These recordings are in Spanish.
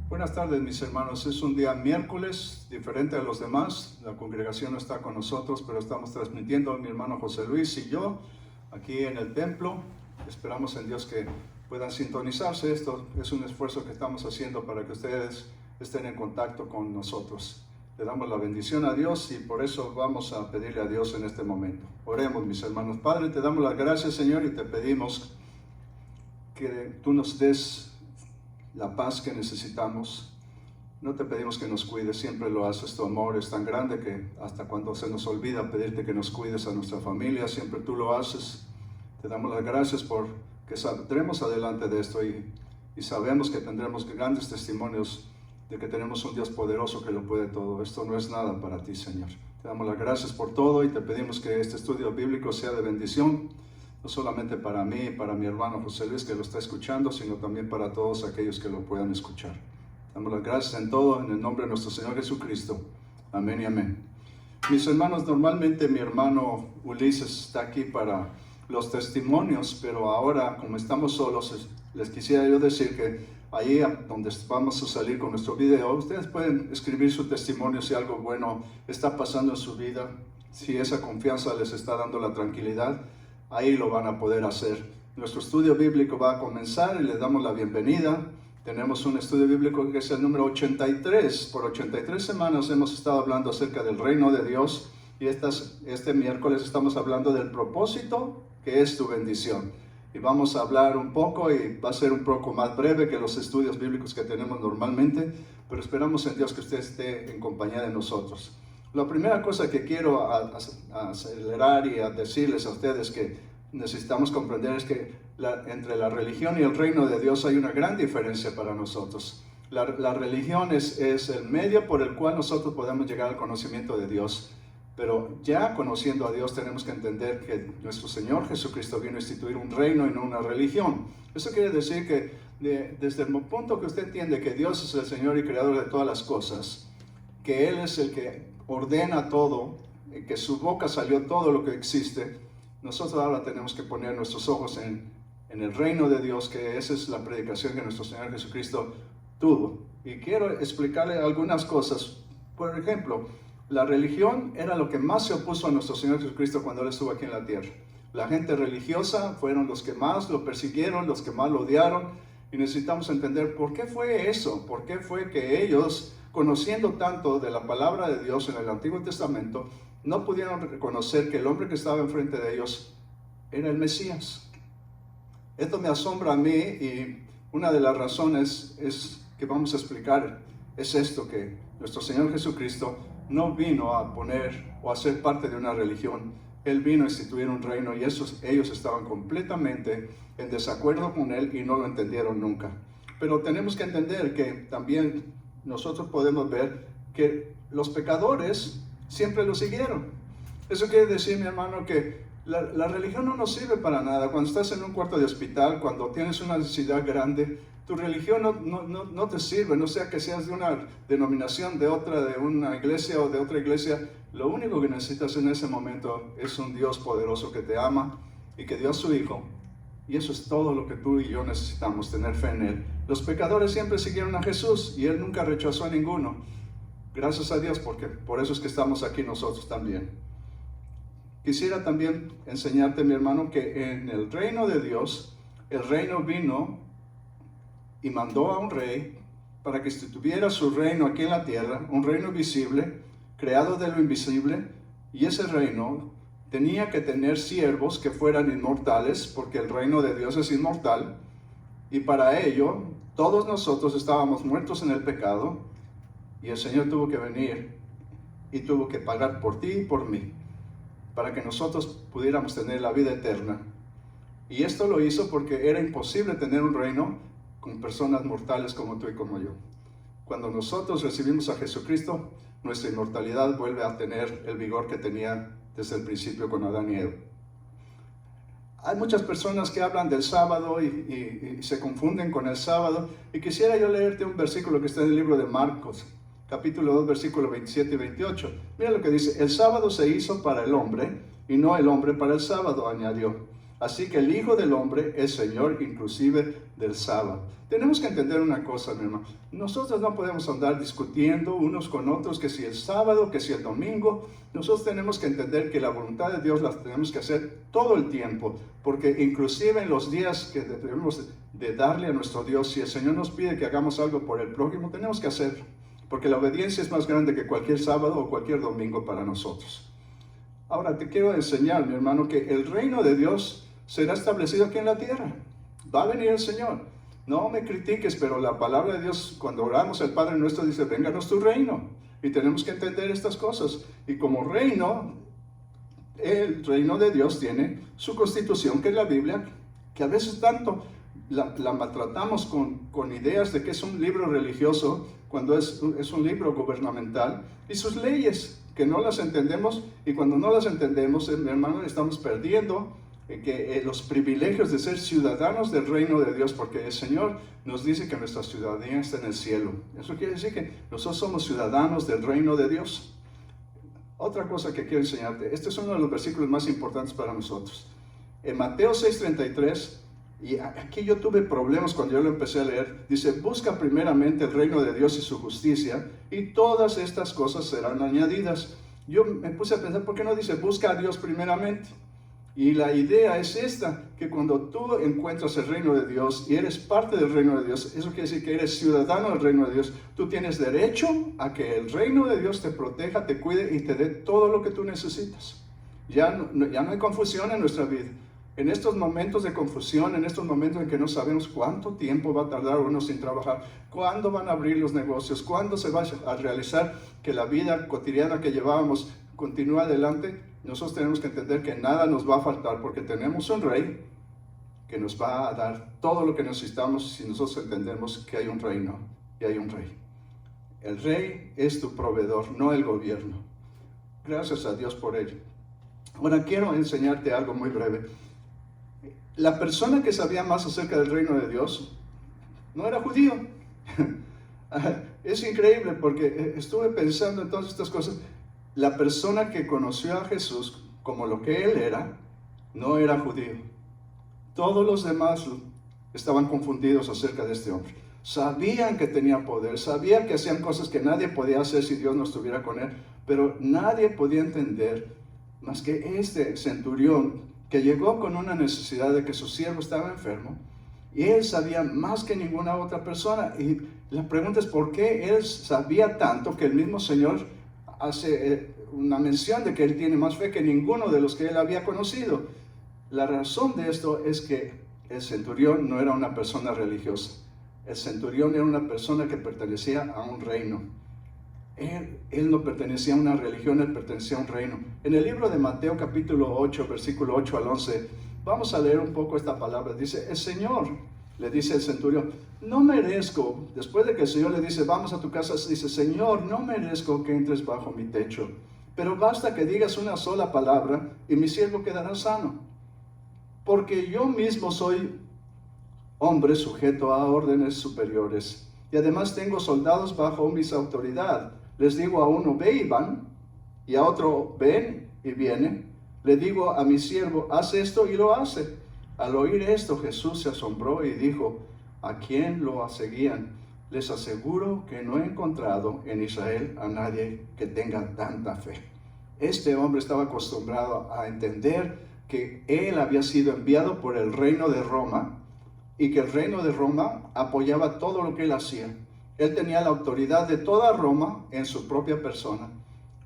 Buenas tardes, mis hermanos. Es un día miércoles, diferente a los demás. La congregación no está con nosotros, pero estamos transmitiendo mi hermano José Luis y yo aquí en el templo. Esperamos en Dios que puedan sintonizarse. Esto es un esfuerzo que estamos haciendo para que ustedes estén en contacto con nosotros. Le damos la bendición a Dios y por eso vamos a pedirle a Dios en este momento. Oremos, mis hermanos. Padre, te damos las gracias, Señor, y te pedimos que tú nos des la paz que necesitamos. No te pedimos que nos cuides, siempre lo haces. Tu amor es tan grande que hasta cuando se nos olvida pedirte que nos cuides a nuestra familia, siempre tú lo haces. Te damos las gracias por que saldremos adelante de esto y sabemos que tendremos grandes testimonios de que tenemos un Dios poderoso que lo puede todo. Esto no es nada para ti, Señor. Te damos las gracias por todo y te pedimos que este estudio bíblico sea de bendición, no solamente para mí y para mi hermano José Luis que lo está escuchando, sino también para todos aquellos que lo puedan escuchar. Damos las gracias en todo, en el nombre de nuestro Señor Jesucristo. Amén y amén. Mis hermanos, normalmente mi hermano Ulises está aquí para los testimonios, pero ahora, como estamos solos, les quisiera yo decir que ahí donde vamos a salir con nuestro video, ustedes pueden escribir su testimonio si algo bueno está pasando en su vida, si esa confianza les está dando la tranquilidad. Ahí lo van a poder hacer. Nuestro estudio bíblico va a comenzar y les damos la bienvenida. Tenemos un estudio bíblico que es el número 83. Por 83 semanas hemos estado hablando acerca del reino de Dios y este miércoles estamos hablando del propósito que es tu bendición. Y vamos a hablar un poco y va a ser un poco más breve que los estudios bíblicos que tenemos normalmente, pero esperamos en Dios que usted esté en compañía de nosotros. La primera cosa que quiero acelerar y decirles a ustedes que necesitamos comprender es que entre la religión y el reino de Dios hay una gran diferencia para nosotros. La religión es el medio por el cual nosotros podemos llegar al conocimiento de Dios, pero ya conociendo a Dios tenemos que entender que nuestro Señor Jesucristo vino a instituir un reino y no una religión. Eso quiere decir que desde el punto que usted entiende que Dios es el Señor y Creador de todas las cosas, que Él es el que ordena todo, que su boca salió todo lo que existe, nosotros ahora tenemos que poner nuestros ojos en el reino de Dios, que esa es la predicación que nuestro Señor Jesucristo tuvo. Y quiero explicarle algunas cosas. Por ejemplo, la religión era lo que más se opuso a nuestro Señor Jesucristo cuando Él estuvo aquí en la tierra. La gente religiosa fueron los que más lo persiguieron, los que más lo odiaron, y necesitamos entender por qué fue eso, por qué fue que ellos, conociendo tanto de la palabra de Dios en el Antiguo Testamento, no pudieron reconocer que el hombre que estaba enfrente de ellos era el Mesías. Esto me asombra a mí y una de las razones que vamos a explicar es esto, que nuestro Señor Jesucristo no vino a poner o a ser parte de una religión. Él vino a instituir un reino y ellos estaban completamente en desacuerdo con Él y no lo entendieron nunca. Pero tenemos que entender que también nosotros podemos ver que los pecadores siempre lo siguieron. Eso quiere decir, mi hermano, que la religión no nos sirve para nada. Cuando estás en un cuarto de hospital, cuando tienes una necesidad grande, tu religión no te sirve, no sea que seas de una denominación, de una iglesia o de otra iglesia. Lo único que necesitas en ese momento es un Dios poderoso que te ama y que dio a su Hijo. Y eso es todo lo que tú y yo necesitamos, tener fe en Él. Los pecadores siempre siguieron a Jesús y Él nunca rechazó a ninguno. Gracias a Dios, porque por eso es que estamos aquí nosotros también. Quisiera también enseñarte, mi hermano, que en el reino de Dios, el reino vino y mandó a un rey para que tuviera su reino aquí en la tierra, un reino visible, creado de lo invisible, y ese reino tenía que tener siervos que fueran inmortales, porque el reino de Dios es inmortal, y para ello todos nosotros estábamos muertos en el pecado, y el Señor tuvo que venir y tuvo que pagar por ti y por mí, para que nosotros pudiéramos tener la vida eterna. Y esto lo hizo porque era imposible tener un reino con personas mortales como tú y como yo. Cuando nosotros recibimos a Jesucristo, nuestra inmortalidad vuelve a tener el vigor que tenía desde el principio con Adán y Eva. Hay muchas personas que hablan del sábado y se confunden con el sábado. Y quisiera yo leerte un versículo que está en el libro de Marcos, capítulo 2, versículos 27 y 28. Mira lo que dice: el sábado se hizo para el hombre y no el hombre para el sábado, añadió. Así que el Hijo del Hombre es Señor inclusive del sábado. Tenemos que entender una cosa, mi hermano. Nosotros no podemos andar discutiendo unos con otros que si el sábado, que si el domingo. Nosotros tenemos que entender que la voluntad de Dios la tenemos que hacer todo el tiempo. Porque inclusive en los días que debemos de darle a nuestro Dios, si el Señor nos pide que hagamos algo por el prójimo, tenemos que hacerlo. Porque la obediencia es más grande que cualquier sábado o cualquier domingo para nosotros. Ahora te quiero enseñar, mi hermano, que el reino de Dios será establecido aquí en la tierra. Va a venir el Señor. No me critiques, pero la palabra de Dios, cuando oramos al Padre nuestro, dice, vénganos tu reino. Y tenemos que entender estas cosas. Y como reino, el reino de Dios tiene su constitución, que es la Biblia, que a veces tanto la maltratamos con ideas de que es un libro religioso, cuando es un libro gubernamental, y sus leyes, que no las entendemos, y cuando no las entendemos, mi hermano, estamos perdiendo los privilegios de ser ciudadanos del reino de Dios, porque el Señor nos dice que nuestra ciudadanía está en el cielo. Eso quiere decir que nosotros somos ciudadanos del reino de Dios. Otra cosa que quiero enseñarte, este es uno de los versículos más importantes para nosotros. En Mateo 6:33, y aquí yo tuve problemas cuando yo lo empecé a leer, dice, busca primeramente el reino de Dios y su justicia, y todas estas cosas serán añadidas. Yo me puse a pensar, ¿por qué no dice, busca a Dios primeramente? Y la idea es esta, que cuando tú encuentras el reino de Dios y eres parte del reino de Dios, eso quiere decir que eres ciudadano del reino de Dios, tú tienes derecho a que el reino de Dios te proteja, te cuide y te dé todo lo que tú necesitas. Ya no hay confusión en nuestra vida. En estos momentos de confusión, en estos momentos en que no sabemos cuánto tiempo va a tardar uno sin trabajar, cuándo van a abrir los negocios, cuándo se va a realizar que la vida cotidiana que llevábamos continúe adelante, nosotros tenemos que entender que nada nos va a faltar porque tenemos un rey que nos va a dar todo lo que necesitamos si nosotros entendemos que hay un reino y hay un rey. El rey es tu proveedor, no el gobierno. Gracias a Dios por ello. Ahora quiero enseñarte algo muy breve. La persona que sabía más acerca del reino de Dios no era judío. Es increíble porque estuve pensando en todas estas cosas. La persona que conoció a Jesús como lo que él era, no era judío. Todos los demás estaban confundidos acerca de este hombre. Sabían que tenía poder, sabían que hacían cosas que nadie podía hacer si Dios no estuviera con él, pero nadie podía entender más que este centurión que llegó con una necesidad de que su siervo estaba enfermo, y él sabía más que ninguna otra persona. Y la pregunta es, ¿por qué él sabía tanto que el mismo Señor hace una mención de que él tiene más fe que ninguno de los que él había conocido? La razón de esto es que el centurión no era una persona religiosa. El centurión era una persona que pertenecía a un reino. Él no pertenecía a una religión, él pertenecía a un reino. En el libro de Mateo capítulo 8, versículo 8 al 11, vamos a leer un poco esta palabra. Dice, el Señor, le dice el centurión, no merezco, después de que el Señor le dice, vamos a tu casa, dice, Señor, no merezco que entres bajo mi techo, pero basta que digas una sola palabra y mi siervo quedará sano. Porque yo mismo soy hombre sujeto a órdenes superiores, y además tengo soldados bajo mis autoridad. Les digo a uno, ve y van, y a otro, ven y viene. Le digo a mi siervo, haz esto, y lo hace. Al oír esto, Jesús se asombró y dijo, ¿a quién lo seguían? Les aseguro que no he encontrado en Israel a nadie que tenga tanta fe. Este hombre estaba acostumbrado a entender que él había sido enviado por el reino de Roma, y que el reino de Roma apoyaba todo lo que él hacía. Él tenía la autoridad de toda Roma en su propia persona.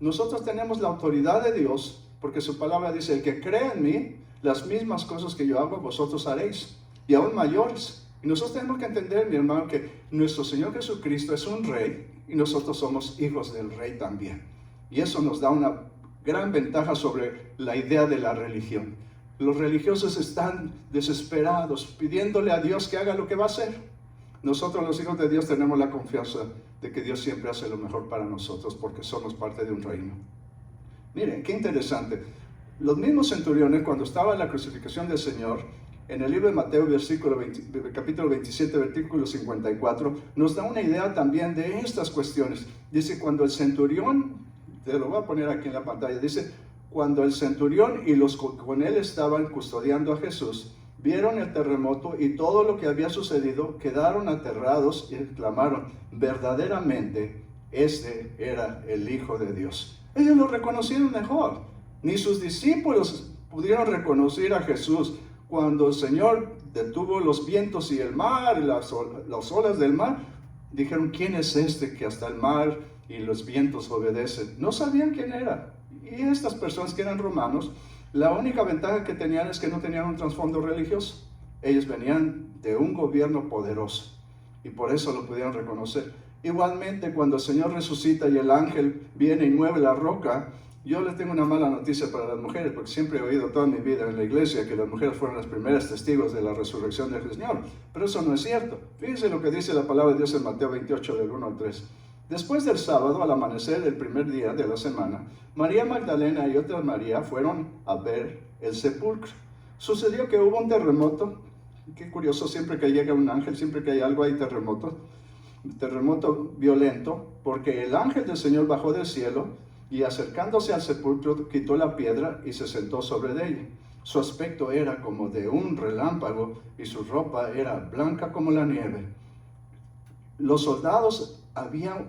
Nosotros tenemos la autoridad de Dios, porque su palabra dice, el que cree en mí, las mismas cosas que yo hago, vosotros haréis, y aún mayores. Y nosotros tenemos que entender, mi hermano, que nuestro Señor Jesucristo es un rey, y nosotros somos hijos del rey también. Y eso nos da una gran ventaja sobre la idea de la religión. Los religiosos están desesperados, pidiéndole a Dios que haga lo que va a hacer. Nosotros los hijos de Dios tenemos la confianza de que Dios siempre hace lo mejor para nosotros porque somos parte de un reino. Miren, qué interesante. Los mismos centuriones, cuando estaba en la crucificación del Señor, en el libro de Mateo, capítulo 27, versículo 54, nos da una idea también de estas cuestiones. Dice, cuando el centurión, te lo voy a poner aquí en la pantalla, dice, Cuando el centurión y los que con él estaban custodiando a Jesús vieron el terremoto y todo lo que había sucedido, quedaron aterrados y exclamaron: verdaderamente, este era el Hijo de Dios. Ellos lo reconocieron mejor. Ni sus discípulos pudieron reconocer a Jesús cuando el Señor detuvo los vientos y el mar, las olas del mar. Dijeron: ¿quién es este que hasta el mar y los vientos obedecen? No sabían quién era. Y estas personas que eran romanos, la única ventaja que tenían es que no tenían un trasfondo religioso. Ellos venían de un gobierno poderoso y por eso lo pudieron reconocer. Igualmente, cuando el Señor resucita y el ángel viene y mueve la roca, yo les tengo una mala noticia para las mujeres, porque siempre he oído toda mi vida en la iglesia que las mujeres fueron las primeras testigos de la resurrección del Señor, pero eso no es cierto. Fíjense lo que dice la palabra de Dios en Mateo 28, del 1 al 3. Después del sábado, al amanecer del primer día de la semana, María Magdalena y otra María fueron a ver el sepulcro. Sucedió que hubo un terremoto. Qué curioso, siempre que llega un ángel, siempre que hay algo, hay terremoto. Un terremoto violento, porque el ángel del Señor bajó del cielo y acercándose al sepulcro quitó la piedra y se sentó sobre ella. Su aspecto era como de un relámpago y su ropa era blanca como la nieve. Los soldados, había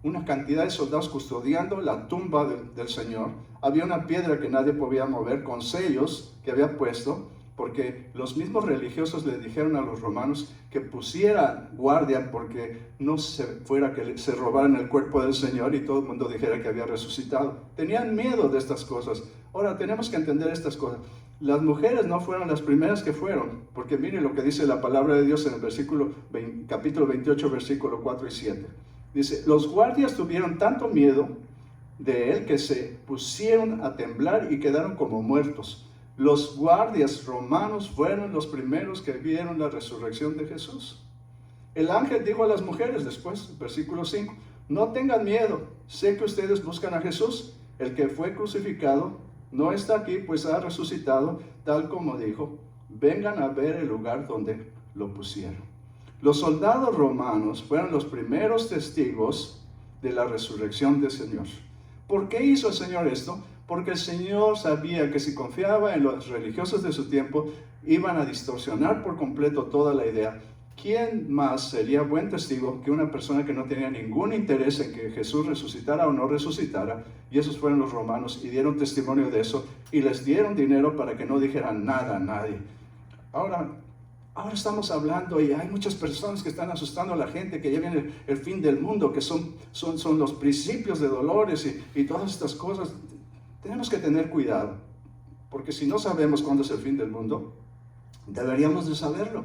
una cantidad de soldados custodiando la tumba del Señor. Había una piedra que nadie podía mover con sellos que había puesto, porque los mismos religiosos le dijeron a los romanos que pusiera guardia porque no se fuera que se robaran el cuerpo del Señor y todo el mundo dijera que había resucitado. Tenían miedo de estas cosas. Ahora tenemos que entender estas cosas. Las mujeres no fueron las primeras que fueron, porque mire lo que dice la palabra de Dios en el capítulo 28, versículo 4 y 7. Dice: los guardias tuvieron tanto miedo de él que se pusieron a temblar y quedaron como muertos. Los guardias romanos fueron los primeros que vieron la resurrección de Jesús. El ángel dijo a las mujeres después, versículo 5, no tengan miedo, sé que ustedes buscan a Jesús, el que fue crucificado, no está aquí, pues ha resucitado, tal como dijo. Vengan a ver el lugar donde lo pusieron. Los soldados romanos fueron los primeros testigos de la resurrección del Señor. ¿Por qué hizo el Señor esto? Porque el Señor sabía que si confiaba en los religiosos de su tiempo, iban a distorsionar por completo toda la idea. ¿Quién más sería buen testigo que una persona que no tenía ningún interés en que Jesús resucitara o no resucitara? Y esos fueron los romanos y dieron testimonio de eso y les dieron dinero para que no dijeran nada a nadie. Ahora estamos hablando y hay muchas personas que están asustando a la gente, que ya viene el fin del mundo, que son los principios de dolores y todas estas cosas. Tenemos que tener cuidado, porque si no sabemos cuándo es el fin del mundo, deberíamos de saberlo,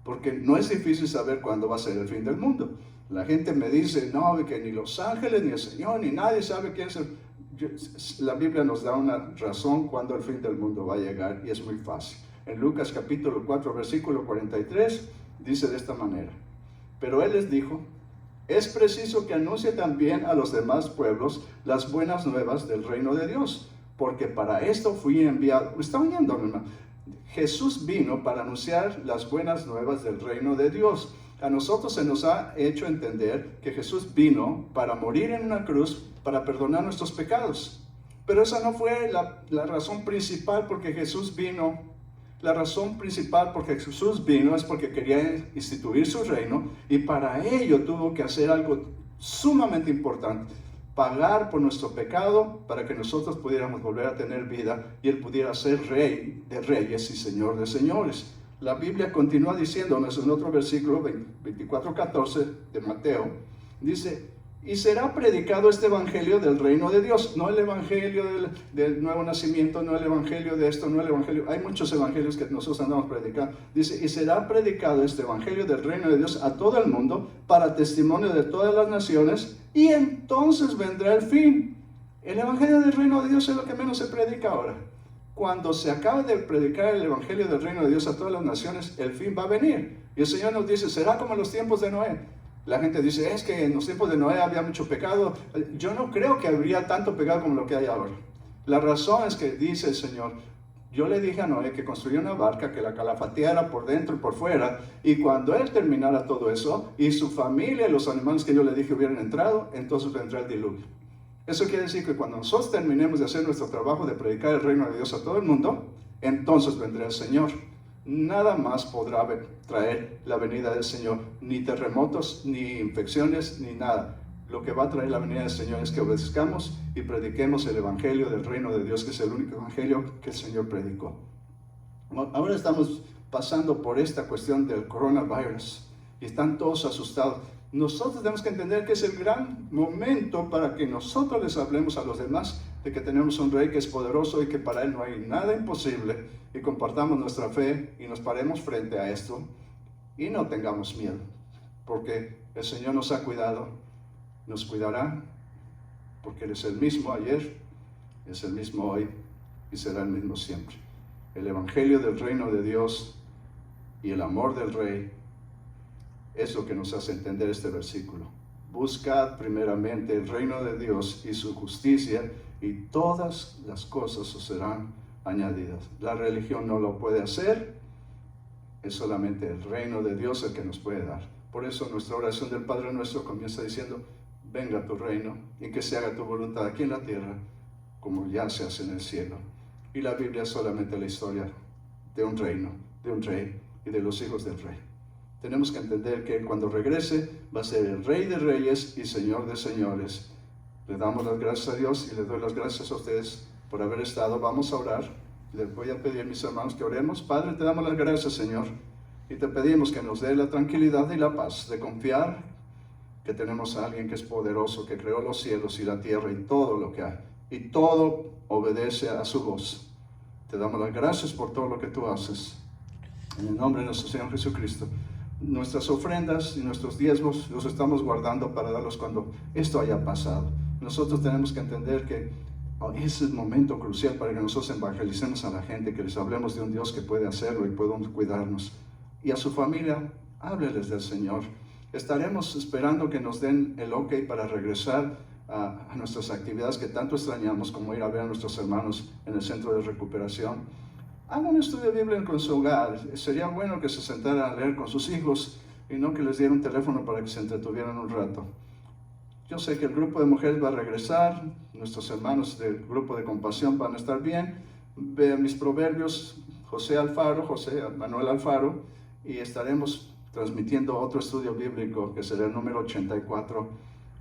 porque no es difícil saber cuándo va a ser el fin del mundo. La gente me dice, no, que ni los ángeles, ni el Señor, ni nadie sabe quién es la Biblia nos da una razón cuándo el fin del mundo va a llegar, y es muy fácil. En Lucas capítulo 4, versículo 43, dice de esta manera: pero él les dijo, es preciso que anuncie también a los demás pueblos las buenas nuevas del reino de Dios, porque para esto fui enviado. ¿Está oyendo, hermano? Jesús vino para anunciar las buenas nuevas del reino de Dios. A nosotros se nos ha hecho entender que Jesús vino para morir en una cruz para perdonar nuestros pecados. Pero esa no fue la razón principal porque Jesús vino. La razón principal porque Jesús vino es porque quería instituir su reino, y para ello tuvo que hacer algo sumamente importante: pagar por nuestro pecado para que nosotros pudiéramos volver a tener vida y Él pudiera ser Rey de reyes y Señor de señores. La Biblia continúa diciéndonos en otro versículo 24:14 de Mateo, dice: y será predicado este evangelio del reino de Dios. No el evangelio del nuevo nacimiento, no el evangelio de esto, no el evangelio. Hay muchos evangelios que nosotros andamos predicando. Dice, y será predicado este evangelio del reino de Dios a todo el mundo para testimonio de todas las naciones, y entonces vendrá el fin. El evangelio del reino de Dios es lo que menos se predica ahora. Cuando se acabe de predicar el evangelio del reino de Dios a todas las naciones, el fin va a venir. Y el Señor nos dice, será como en los tiempos de Noé. La gente dice, es que en los tiempos de Noé había mucho pecado. Yo no creo que habría tanto pecado como lo que hay ahora. La razón es que dice el Señor, yo le dije a Noé que construyera una barca, que la calafateara por dentro y por fuera, y cuando él terminara todo eso, y su familia y los animales que yo le dije hubieran entrado, entonces vendrá el diluvio. Eso quiere decir que cuando nosotros terminemos de hacer nuestro trabajo de predicar el reino de Dios a todo el mundo, entonces vendrá el Señor. Nada más podrá traer la venida del Señor, ni terremotos, ni infecciones, ni nada. Lo que va a traer la venida del Señor es que obedezcamos y prediquemos el evangelio del reino de Dios, que es el único evangelio que el Señor predicó. Ahora estamos pasando por esta cuestión del coronavirus y están todos asustados. Nosotros tenemos que entender que es el gran momento para que nosotros les hablemos a los demás de que tenemos un rey que es poderoso y que para él no hay nada imposible, y compartamos nuestra fe y nos paremos frente a esto y no tengamos miedo, porque el Señor nos ha cuidado, nos cuidará, porque Él es el mismo ayer, es el mismo hoy y será el mismo siempre. El evangelio del reino de Dios y el amor del rey es lo que nos hace entender este versículo. Buscad primeramente el reino de Dios y su justicia, y todas las cosas os serán añadidas. La religión no lo puede hacer, es solamente el reino de Dios el que nos puede dar. Por eso nuestra oración del Padre Nuestro comienza diciendo: venga tu reino y que se haga tu voluntad aquí en la tierra como ya se hace en el cielo. Y la Biblia es solamente la historia de un reino, de un rey y de los hijos del rey. Tenemos que entender que cuando regrese va a ser el Rey de Reyes y Señor de Señores. Le damos las gracias a Dios y le doy las gracias a ustedes por haber estado. Vamos a orar. Les voy a pedir, mis hermanos, que oremos. Padre, te damos las gracias, Señor, y te pedimos que nos dé la tranquilidad y la paz de confiar que tenemos a alguien que es poderoso, que creó los cielos y la tierra y todo lo que hay, y todo obedece a su voz. Te damos las gracias por todo lo que tú haces. En el nombre de nuestro Señor Jesucristo. Nuestras ofrendas y nuestros diezmos los estamos guardando para darlos cuando esto haya pasado. Nosotros tenemos que entender que ese es el momento crucial para que nosotros evangelicemos a la gente, que les hablemos de un Dios que puede hacerlo y podemos cuidarnos. Y a su familia, hábleles del Señor. Estaremos esperando que nos den el ok para regresar a nuestras actividades que tanto extrañamos, como ir a ver a nuestros hermanos en el centro de recuperación. Hagan un estudio bíblico en su hogar. Sería bueno que se sentaran a leer con sus hijos y no que les dieran un teléfono para que se entretuvieran un rato. Yo sé que el grupo de mujeres va a regresar, nuestros hermanos del grupo de compasión van a estar bien. Vean mis proverbios, José Manuel Alfaro, y estaremos transmitiendo otro estudio bíblico que será el número 84.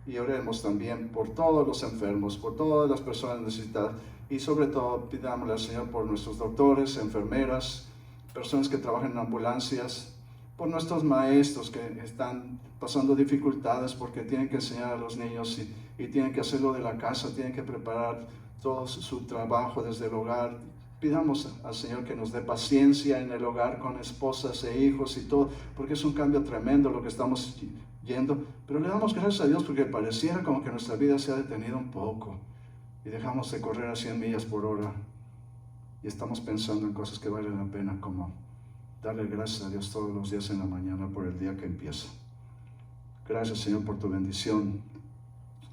Y oremos también por todos los enfermos, por todas las personas necesitadas. Y sobre todo pidámosle al Señor por nuestros doctores, enfermeras, personas que trabajan en ambulancias, por nuestros maestros que están pasando dificultades porque tienen que enseñar a los niños y tienen que hacerlo de la casa, tienen que preparar todo su trabajo desde el hogar. Pidamos al Señor que nos dé paciencia en el hogar con esposas e hijos y todo, porque es un cambio tremendo lo que estamos yendo. Pero le damos gracias a Dios porque pareciera como que nuestra vida se ha detenido un poco y dejamos de correr a 100 millas por hora y estamos pensando en cosas que valen la pena, como darle gracias a Dios todos los días en la mañana por el día que empieza. Gracias, Señor, por tu bendición.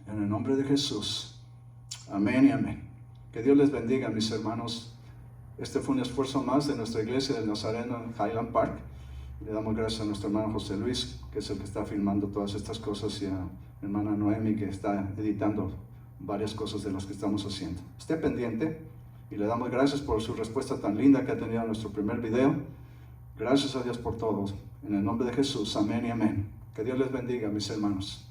En el nombre de Jesús. Amén y amén. Que Dios les bendiga, mis hermanos. Este fue un esfuerzo más de nuestra iglesia del Nazareno en Highland Park. Le damos gracias a nuestro hermano José Luis, que es el que está filmando todas estas cosas, y a mi hermana Noemi, que está editando varias cosas de las que estamos haciendo. Esté pendiente y le damos gracias por su respuesta tan linda que ha tenido a nuestro primer video. Gracias a Dios por todos. En el nombre de Jesús, amén y amén. Que Dios les bendiga, mis hermanos.